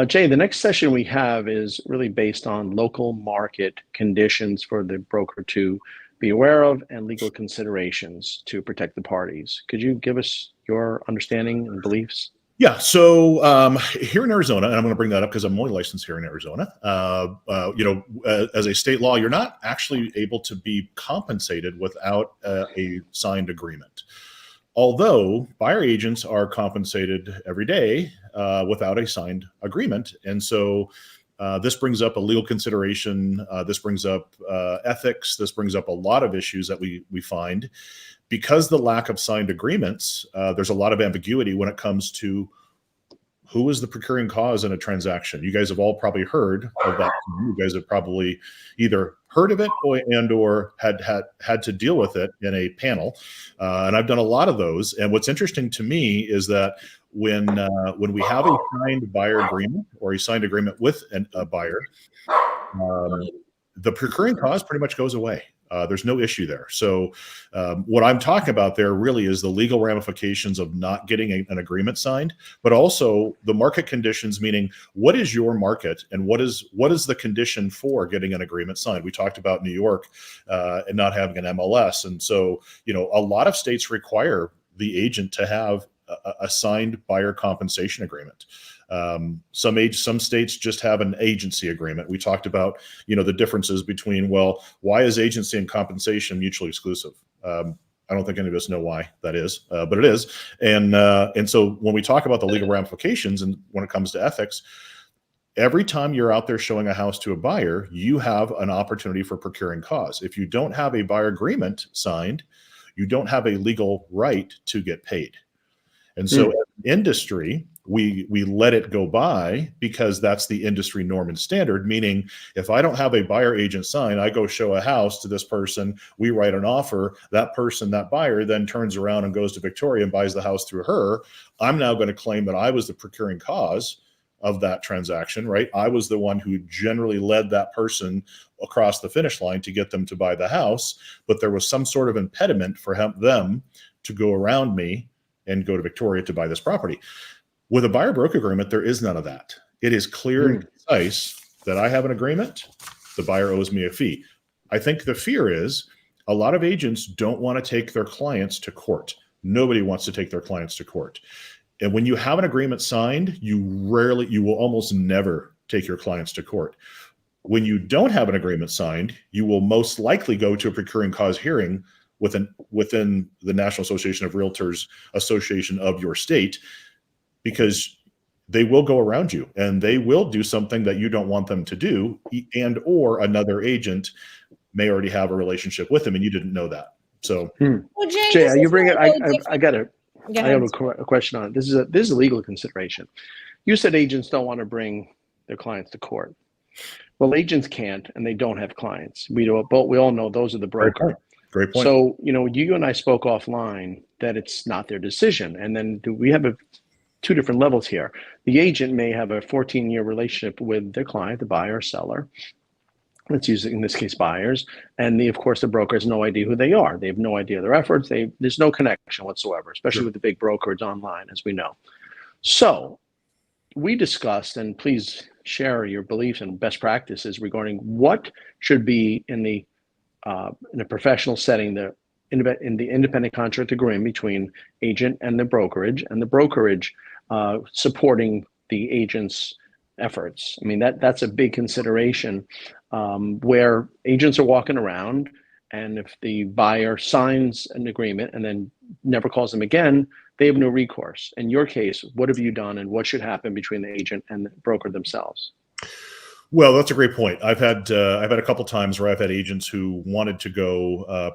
Jay, the next session we have is really based on local market conditions for the broker to be aware of and legal considerations to protect the parties. Could you give us your understanding and beliefs? Yeah. So here in Arizona, and I'm going to bring that up because I'm only licensed here in Arizona. As a state law, you're not actually able to be compensated without a signed agreement. Although buyer agents are compensated every day without a signed agreement, and so this brings up a legal consideration. This brings up ethics. This brings up a lot of issues that we find because the lack of signed agreements. There's a lot of ambiguity when it comes to who is the procuring cause in a transaction. You guys have all probably heard of that. You guys have probably either heard of it or had to deal with it in a panel. And I've done a lot of those. And what's interesting to me is that when we have a signed buyer agreement or a signed agreement with a buyer, the procuring cause pretty much goes away. There's no issue there. So what I'm talking about there really is the legal ramifications of not getting an agreement signed, but also the market conditions, meaning what is your market and what is the condition for getting an agreement signed? We talked about New York and not having an MLS. And so, a lot of states require the agent to have a signed buyer compensation agreement. Some states just have an agency agreement. We talked about, the differences between, well, why is agency and compensation mutually exclusive? I don't think any of us know why that is, but it is. And so when we talk about the legal ramifications and when it comes to ethics, every time you're out there showing a house to a buyer, you have an opportunity for procuring cause. If you don't have a buyer agreement signed, you don't have a legal right to get paid. And so as an industry, we let it go by because that's the industry norm and standard, meaning if I don't have a buyer agent sign, I go show a house to this person, we write an offer, that person, that buyer then turns around and goes to Victoria and buys the house through her. I'm now going to claim that I was the procuring cause of that transaction, right? I was the one who generally led that person across the finish line to get them to buy the house, but there was some sort of impediment for them to go around me and go to Victoria to buy this property. With a buyer broker agreement, there is none of that. It is clear and concise that I have an agreement, the buyer owes me a fee. I think the fear is a lot of agents don't want to take their clients to court. Nobody wants to take their clients to court. And when you have an agreement signed, you will almost never take your clients to court. When you don't have an agreement signed, you will most likely go to a procuring cause hearing within the National Association of Realtors Association of your state, because they will go around you and they will do something that you don't want them to do, and or another agent may already have a relationship with them and you didn't know that. So, well, Jay, you bring it. I got it. I have a question on it. This is a legal consideration. You said agents don't want to bring their clients to court. Well, agents can't, and they don't have clients. We all know those are the broker. Great point. So, you and I spoke offline that it's not their decision. And then we have two different levels here. The agent may have a 14-year relationship with their client, the buyer or seller. Let's use it in this case, buyers. And of course, the broker has no idea who they are. They have no idea their efforts. There's no connection whatsoever, especially with the big brokers online, as we know. So we discussed, and please share your beliefs and best practices regarding what should be in a professional setting, in the independent contract agreement between agent and the brokerage supporting the agent's efforts. I mean, that's a big consideration where agents are walking around, and if the buyer signs an agreement and then never calls them again, they have no recourse. In your case, what have you done and what should happen between the agent and the broker themselves? Well, that's a great point. I've had a couple times where I've had agents who wanted to go,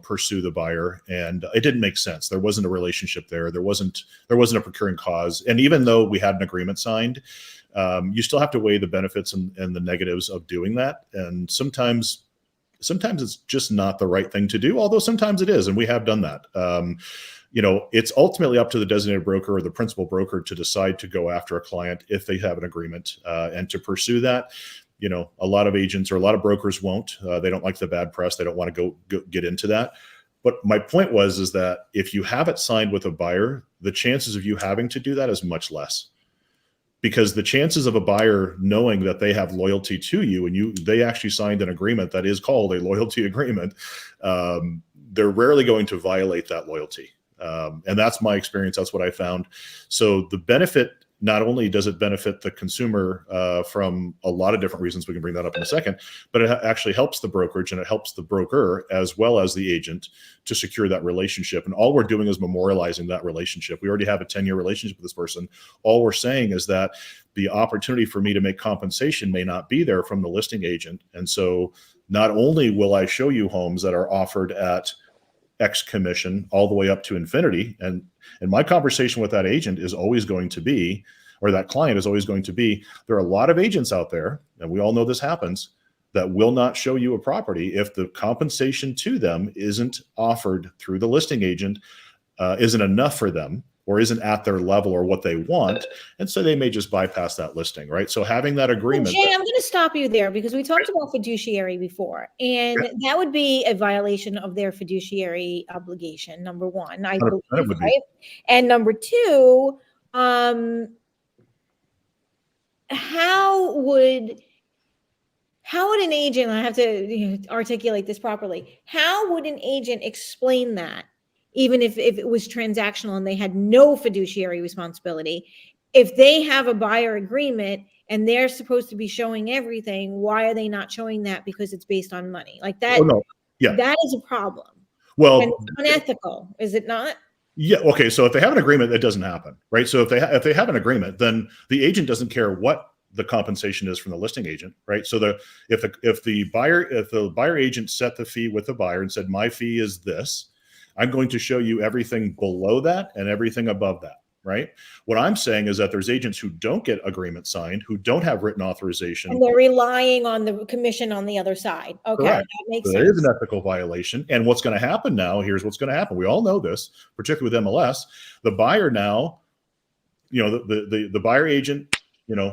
pursue the buyer, and it didn't make sense. There wasn't a relationship there. There wasn't a procuring cause. And even though we had an agreement signed, you still have to weigh the benefits and the negatives of doing that. And sometimes it's just not the right thing to do. Although sometimes it is, and we have done that. It's ultimately up to the designated broker or the principal broker to decide to go after a client if they have an agreement and to pursue that. A lot of agents or a lot of brokers won't. They don't like the bad press. They don't want to go get into that. But my point is that if you have it signed with a buyer, the chances of you having to do that is much less. because the chances of a buyer knowing that they have loyalty to you and they actually signed an agreement that is called a loyalty agreement, they're rarely going to violate that loyalty. And that's my experience. That's what I found. So the benefit, not only does it benefit the consumer from a lot of different reasons, we can bring that up in a second, but it actually helps the brokerage and it helps the broker as well as the agent to secure that relationship. And all we're doing is memorializing that relationship. We already have a 10-year relationship with this person. All we're saying is that the opportunity for me to make compensation may not be there from the listing agent. And so not only will I show you homes that are offered at X commission all the way up to infinity. And my conversation with that agent is always going to be, or that client is always going to be, there are a lot of agents out there, and we all know this happens, that will not show you a property if the compensation to them isn't offered through the listing agent, isn't enough for them, or isn't at their level or what they want. And so they may just bypass that listing, right? So having that agreement. Jay, I'm going to stop you there because we talked about fiduciary before, and that would be a violation of their fiduciary obligation. Number one, I believe, right? And number two, how would an agent, I have to articulate this properly, how would an agent explain that? Even if it was transactional and they had no fiduciary responsibility, if they have a buyer agreement and they're supposed to be showing everything, why are they not showing that? Because it's based on money. Like that, that is a problem. Well, and it's unethical, is it not? Yeah. Okay. So if they have an agreement, that doesn't happen, right? So if they have an agreement, then the agent doesn't care what the compensation is from the listing agent, right? So if the buyer agent set the fee with the buyer and said, my fee is this, I'm going to show you everything below that and everything above that, right? What I'm saying is that there's agents who don't get agreement signed, who don't have written authorization. And they're relying on the commission on the other side. Okay, correct. That makes so sense. There is an ethical violation. And what's going to happen now, here's what's going to happen. We all know this, particularly with MLS. The buyer now, the buyer agent,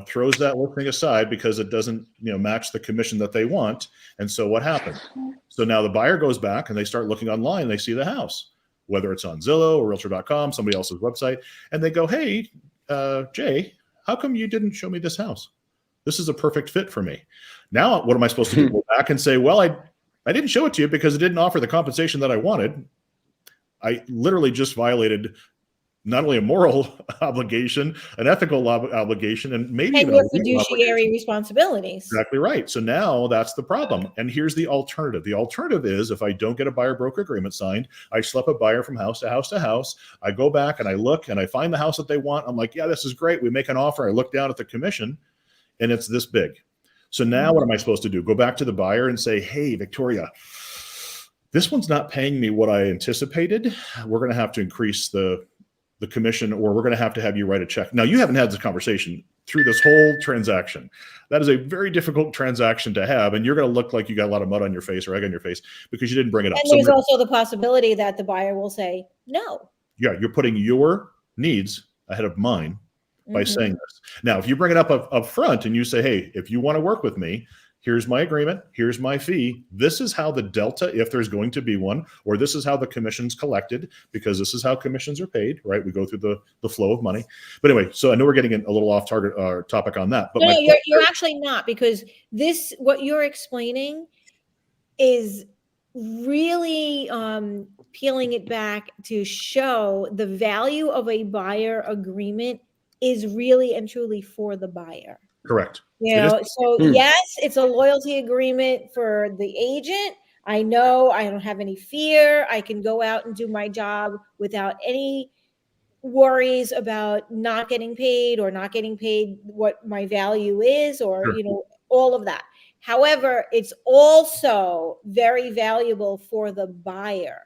throws that listing aside because it doesn't, match the commission that they want. And so what happens? So now the buyer goes back and they start looking online and they see the house, whether it's on Zillow or Realtor.com, somebody else's website. And they go, hey, Jay, how come you didn't show me this house? This is a perfect fit for me. Now, what am I supposed to do? Go back and say, well, I didn't show it to you because it didn't offer the compensation that I wanted. I literally just violated not only a moral obligation, an ethical obligation, and maybe even your fiduciary responsibilities. Exactly right. So now that's the problem. And here's the alternative. The alternative is if I don't get a buyer broker agreement signed, I schlep a buyer from house to house to house. I go back and I look and I find the house that they want. I'm like, yeah, this is great. We make an offer. I look down at the commission and it's this big. So now what am I supposed to do? Go back to the buyer and say, hey, Victoria, this one's not paying me what I anticipated. We're going to have to increase the commission, or we're going to have you write a check. Now, you haven't had this conversation through this whole transaction. That is a very difficult transaction to have. And you're going to look like you got a lot of mud on your face or egg on your face because you didn't bring it up. And there's also the possibility that the buyer will say no. Yeah, you're putting your needs ahead of mine by saying this. Now, if you bring it up front and you say, hey, if you want to work with me, here's my agreement, here's my fee. This is how the delta, if there's going to be one, or this is how the commission's collected, because this is how commissions are paid, right? We go through the flow of money. But anyway, so I know we're getting a little off target topic on that. But no, you're actually not, because what you're explaining is really peeling it back to show the value of a buyer agreement is really and truly for the buyer. Correct. So yes, it's a loyalty agreement for the agent. I know I don't have any fear. I can go out and do my job without any worries about not getting paid or not getting paid what my value is, or, all of that. However, it's also very valuable for the buyer.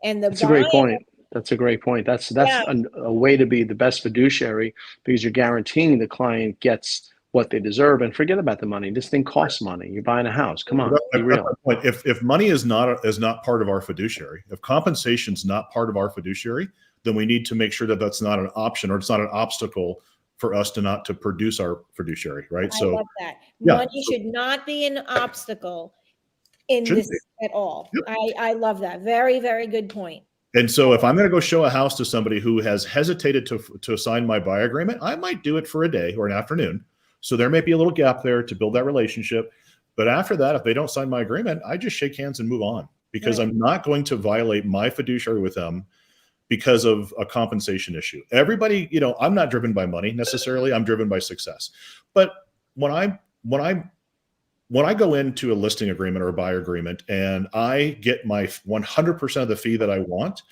And That's a great point. That's a great point. That's a way to be the best fiduciary, because you're guaranteeing the client gets what they deserve. And forget about the money. This thing costs money. You're buying a house. Come on, be real. If money is not part of our fiduciary, if compensation is not part of our fiduciary, then we need to make sure that that's not an option, or it's not an obstacle for us to produce our fiduciary, right? I love that. Money should not be an obstacle in this at all. Yep. I love that. Very, very good point. And so if I'm going to go show a house to somebody who has hesitated to sign my buy agreement, I might do it for a day or an afternoon. So there may be a little gap there to build that relationship. But after that, if they don't sign my agreement, I just shake hands and move on, because Right. I'm not going to violate my fiduciary with them because of a compensation issue. Everybody, I'm not driven by money necessarily. I'm driven by success. But when I go into a listing agreement or a buyer agreement and I get my 100% of the fee that I want,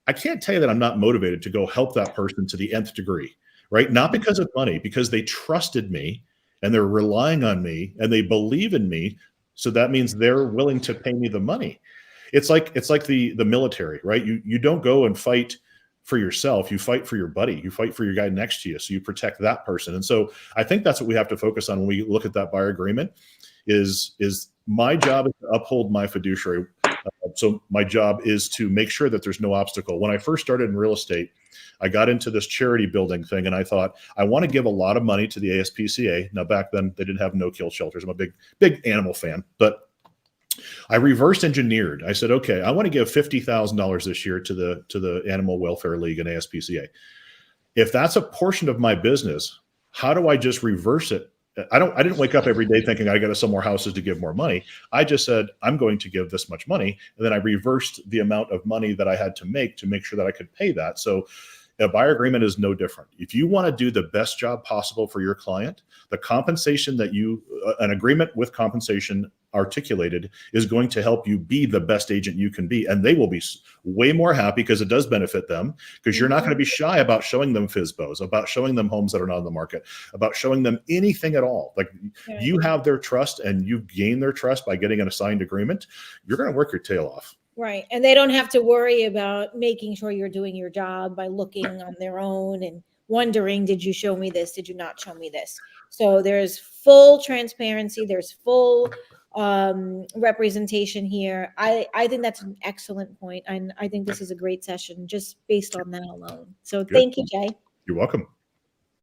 I can't tell you that I'm not motivated to go help that person to the nth degree, right? Not because of money, because they trusted me and they're relying on me and they believe in me. So that means they're willing to pay me the money. It's like the military, right? You don't go and fight for yourself. You fight for your buddy. You fight for your guy next to you. So you protect that person. And so I think that's what we have to focus on when we look at that buyer agreement. Is my job is to uphold my fiduciary. So my job is to make sure that there's no obstacle. When I first started in real estate, I got into this charity building thing, and I thought, I want to give a lot of money to the ASPCA. Now, back then, they didn't have no-kill shelters. I'm a big animal fan, but I reverse engineered. I said, okay, I want to give $50,000 this year to the Animal Welfare League and ASPCA. If that's a portion of my business, how do I just reverse it? I didn't wake up every day thinking I got to sell more houses to give more money. I just said, I'm going to give this much money. And then I reversed the amount of money that I had to make sure that I could pay that. So a buyer agreement is no different. If you want to do the best job possible for your client, the compensation that an agreement with compensation articulated is going to help you be the best agent you can be. And they will be way more happy because it does benefit them, because you're not going to be shy about showing them FSBOs, about showing them homes that are not on the market, about showing them anything at all. Like, you have their trust and you gain their trust by getting an assigned agreement. You're going to work your tail off. Right. And they don't have to worry about making sure you're doing your job by looking on their own and wondering, did you show me this? Did you not show me this? So there's full transparency. There's full representation here. I think that's an excellent point. And I think this is a great session just based on that alone. So thank you, Jay. You're welcome.